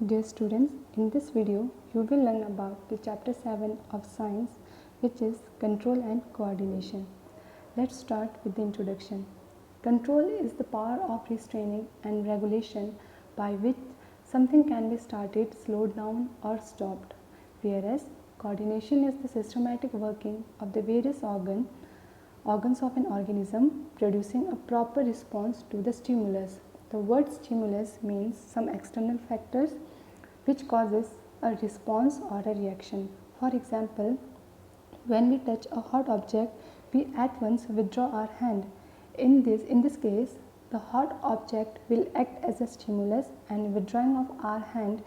Dear students, in this video you will learn about the chapter 7 of science, which is control and coordination. Let's start with the introduction. Control is the power of restraining and regulation by which something can be started, slowed down or stopped, whereas coordination is the systematic working of the various organs of an organism producing a proper response to the stimulus. The word stimulus means some external factors which causes a response or a reaction. For example, when we touch a hot object, we at once withdraw our hand. In this case, the hot object will act as a stimulus, and withdrawing of our hand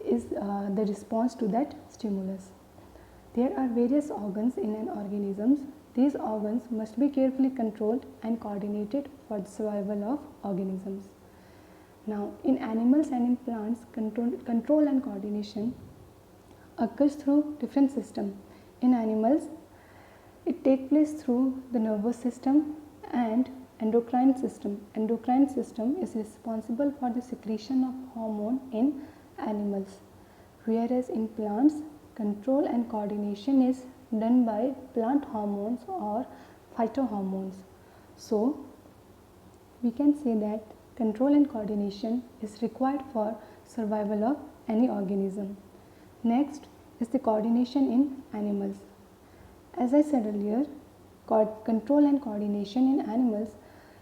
is the response to that stimulus. There are various organs in an organism. These organs must be carefully controlled and coordinated for the survival of organisms. Now, in animals and in plants, control and coordination occurs through different systems. In animals, it takes place through the nervous system and endocrine system. Endocrine system is responsible for the secretion of hormone in animals, whereas in plants, control and coordination is done by plant hormones or phytohormones. So, we can say that control and coordination is required for survival of any organism. Next is the coordination in animals. As I said earlier, control and coordination in animals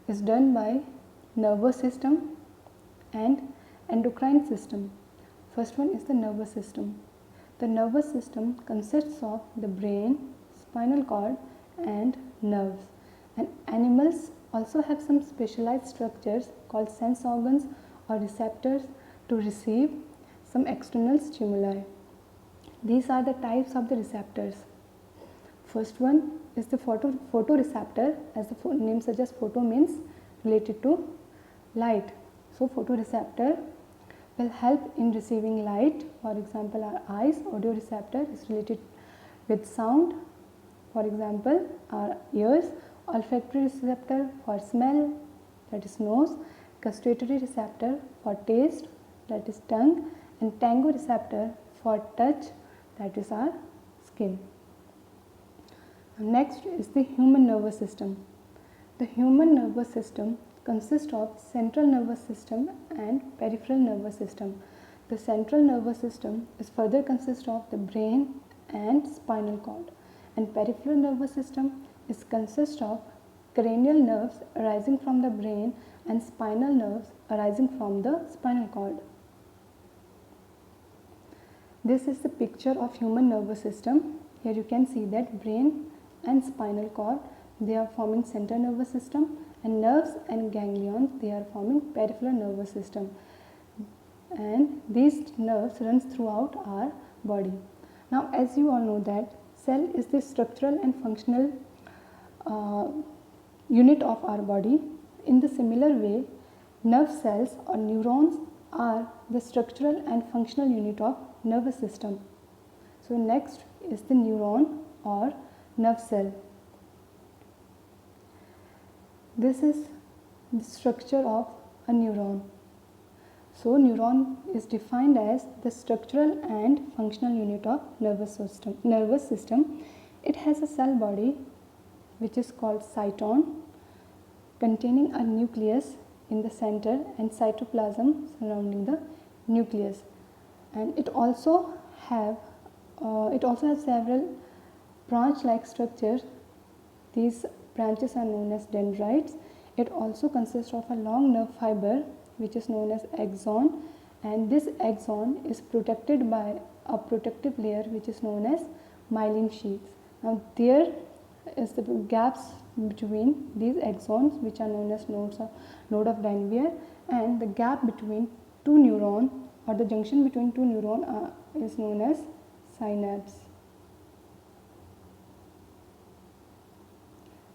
is done by nervous system and endocrine system. First one is the nervous system. The nervous system consists of the brain, spinal cord and nerves. And animals also have some specialized structures called sense organs or receptors to receive some external stimuli. These are the types of the receptors. First one is the photoreceptor, as the name suggests. Photo means related to light. So photoreceptor will help in receiving light. For example, our eyes. Audio receptor is related with sound. For example, our ears. Olfactory receptor for smell, that is nose. Gustatory receptor for taste, that is tongue. And tango receptor for touch, that is our skin. Next is the human nervous system. The human nervous system consists of central nervous system and peripheral nervous system. The central nervous system is further consists of the brain and spinal cord, and peripheral nervous system is consists of cranial nerves arising from the brain and spinal nerves arising from the spinal cord. This is the picture of human nervous system. Here you can see that brain and spinal cord, they are forming central nervous system, and nerves and ganglions, they are forming peripheral nervous system, and these nerves runs throughout our body. Now, as you all know that cell is the structural and functional unit of our body. In the similar way, nerve cells or neurons are the structural and functional unit of nervous system. So next is the neuron or nerve cell. This is the structure of a neuron. So neuron is defined as the structural and functional unit of nervous system. It has a cell body which is called cytosol, containing a nucleus in the center and cytoplasm surrounding the nucleus. And it also has several branch-like structures. These branches are known as dendrites. It also consists of a long nerve fiber which is known as axon, and this axon is protected by a protective layer which is known as myelin sheaths. Now there is the gaps between these axons which are known as node of Ranvier, and the gap between two neurons or the junction between two neurons is known as synapse.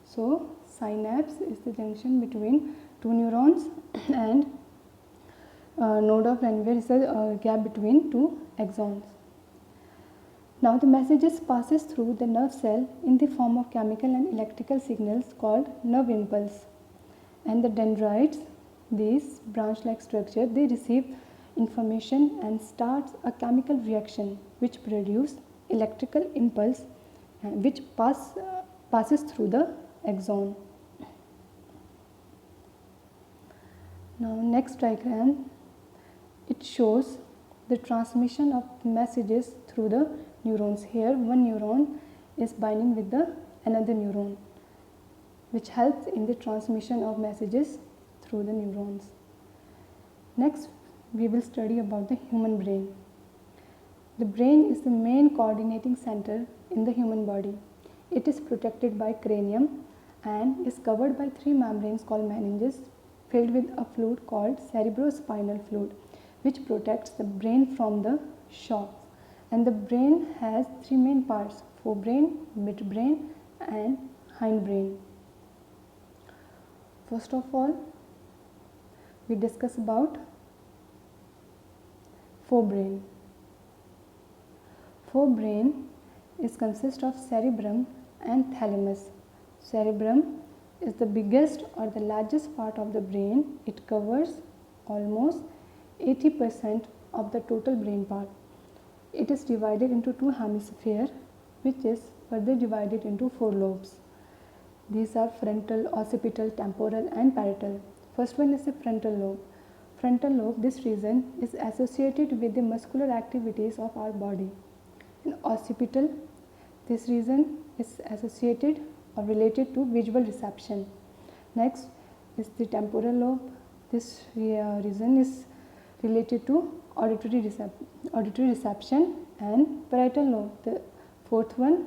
So synapse is the junction between two neurons, and node of Ranvier is the gap between two axons. Now the messages passes through the nerve cell in the form of chemical and electrical signals called nerve impulse, and the dendrites, these branch-like structure, they receive information and starts a chemical reaction which produces electrical impulse which passes through the axon. Now next diagram, it shows the transmission of messages through the neurons. Here one neuron is binding with the another neuron, which helps in the transmission of messages through the neurons. Next we will study about the human brain. The brain is the main coordinating center in the human body. It is protected by cranium and is covered by three membranes called meninges, filled with a fluid called cerebrospinal fluid, which protects the brain from the shocks. And the brain has three main parts: forebrain, midbrain and hindbrain. First of all, we discuss about forebrain. Forebrain consists of cerebrum and thalamus. Cerebrum is the biggest or the largest part of the brain. It covers almost 80% of the total brain part. It is divided into two hemispheres, which is further divided into four lobes. These are frontal, occipital, temporal and parietal. First one is the frontal lobe. Frontal lobe, this region is associated with the muscular activities of our body. In occipital, this region is associated or related to visual reception. Next is the temporal lobe. This region is related to auditory reception, and parietal lobe, the fourth one,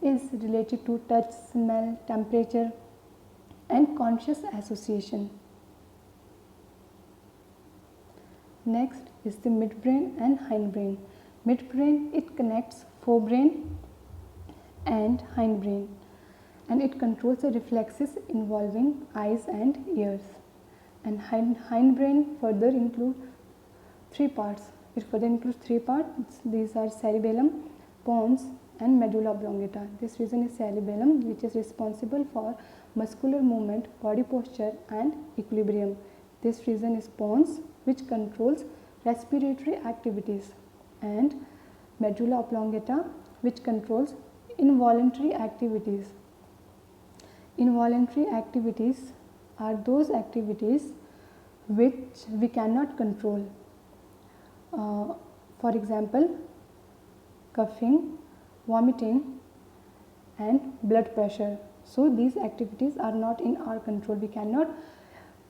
is related to touch, smell, temperature and conscious association. Next is the midbrain and hindbrain. Midbrain, it connects forebrain and hindbrain, and it controls the reflexes involving eyes and ears. And hindbrain further includes three parts. These are cerebellum, pons and medulla oblongata. This region is cerebellum, which is responsible for muscular movement, body posture and equilibrium. This region is pons, which controls respiratory activities, and medulla oblongata, which controls involuntary activities. Involuntary activities are those activities which we cannot control. For example, coughing, vomiting and blood pressure. So these activities are not in our control. We cannot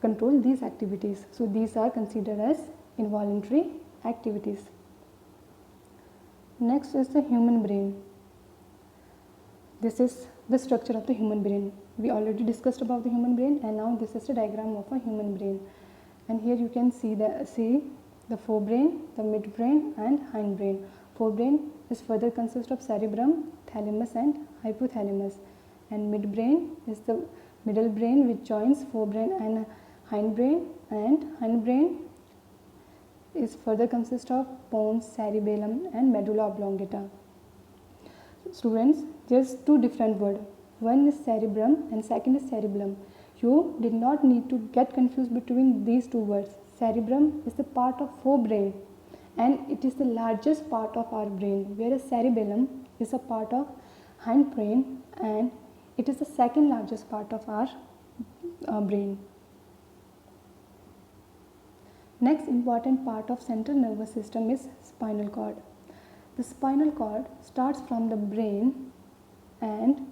control these activities. So these are considered as involuntary activities. Next is the human brain. This is the structure of the human brain. We already discussed about the human brain, and now this is the diagram of a human brain. And here you can see the forebrain, the midbrain and hindbrain. Forebrain is further consists of cerebrum, thalamus and hypothalamus, and midbrain is the middle brain which joins forebrain and hindbrain, and hindbrain is further consists of pons, cerebellum and medulla oblongata. Students, there's two different words. One is cerebrum and second is cerebellum. You did not need to get confused between these two words. Cerebrum is the part of forebrain and it is the largest part of our brain, whereas cerebellum is a part of hindbrain and it is the second largest part of our brain. Next important part of central nervous system is spinal cord. The spinal cord starts from the brain and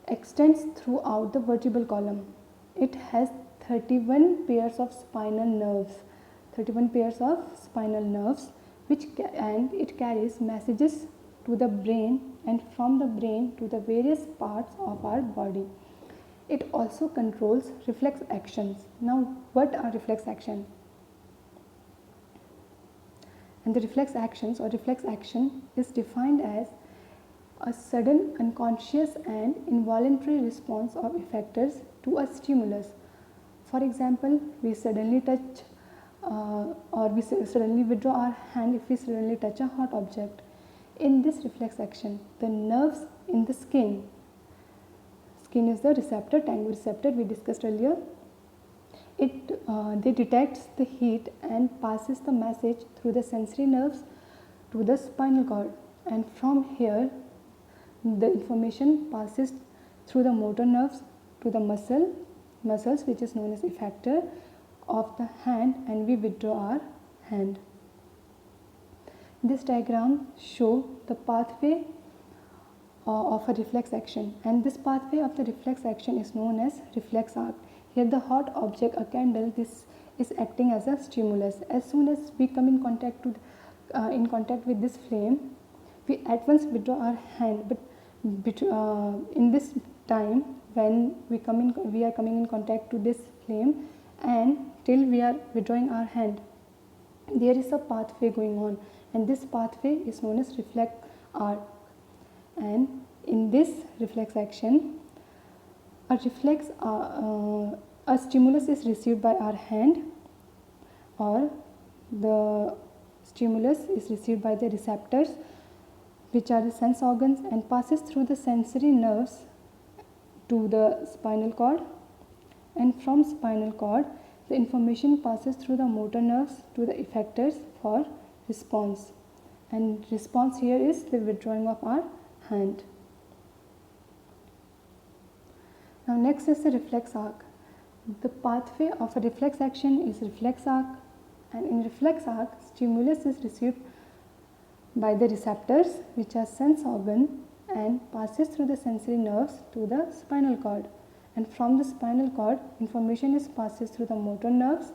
extends throughout the vertebral column. It has 31 pairs of spinal nerves. And it carries messages to the brain and from the brain to the various parts of our body. It also controls reflex actions. Now, what are reflex actions? And the reflex actions or reflex action is defined as a sudden, unconscious and involuntary response of effectors to a stimulus. For example, we suddenly touch or we suddenly withdraw our hand if we suddenly touch a hot object. In this reflex action, the nerves in the skin is the receptor, tango receptor we discussed earlier. They detects the heat and passes the message through the sensory nerves to the spinal cord, and from here the information passes through the motor nerves to the muscles, which is known as effector of the hand, and we withdraw our hand. This diagram show the pathway of a reflex action, and this pathway of the reflex action is known as reflex arc. Here the hot object, a candle, this is acting as a stimulus. As soon as we come in contact with this flame, we at once withdraw our hand, but in this time when we are coming in contact to this flame and till we are withdrawing our hand, there is a pathway going on, and this pathway is known as reflex arc. And in this reflex action, a stimulus is received by our hand, or the stimulus is received by the receptors, which are the sense organs, and passes through the sensory nerves to the spinal cord, and from spinal cord the information passes through the motor nerves to the effectors for response, and response here is the withdrawing of our hand. Now next is the reflex arc. The pathway of a reflex action is reflex arc, and in reflex arc stimulus is received by the receptors, which are sense organ, and passes through the sensory nerves to the spinal cord, and from the spinal cord information is passes through the motor nerves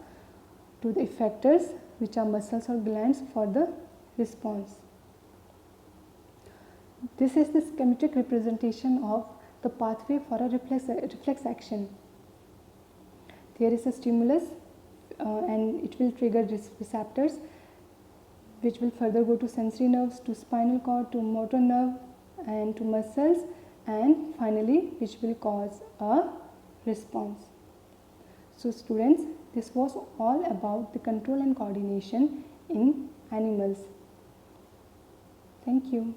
to the effectors, which are muscles or glands, for the response. This is the schematic representation of the pathway for a reflex action. There is a stimulus and it will trigger receptors, which will further go to sensory nerves, to spinal cord, to motor nerve, and to muscles, and finally which will cause a response. So students, this was all about the control and coordination in animals. Thank you.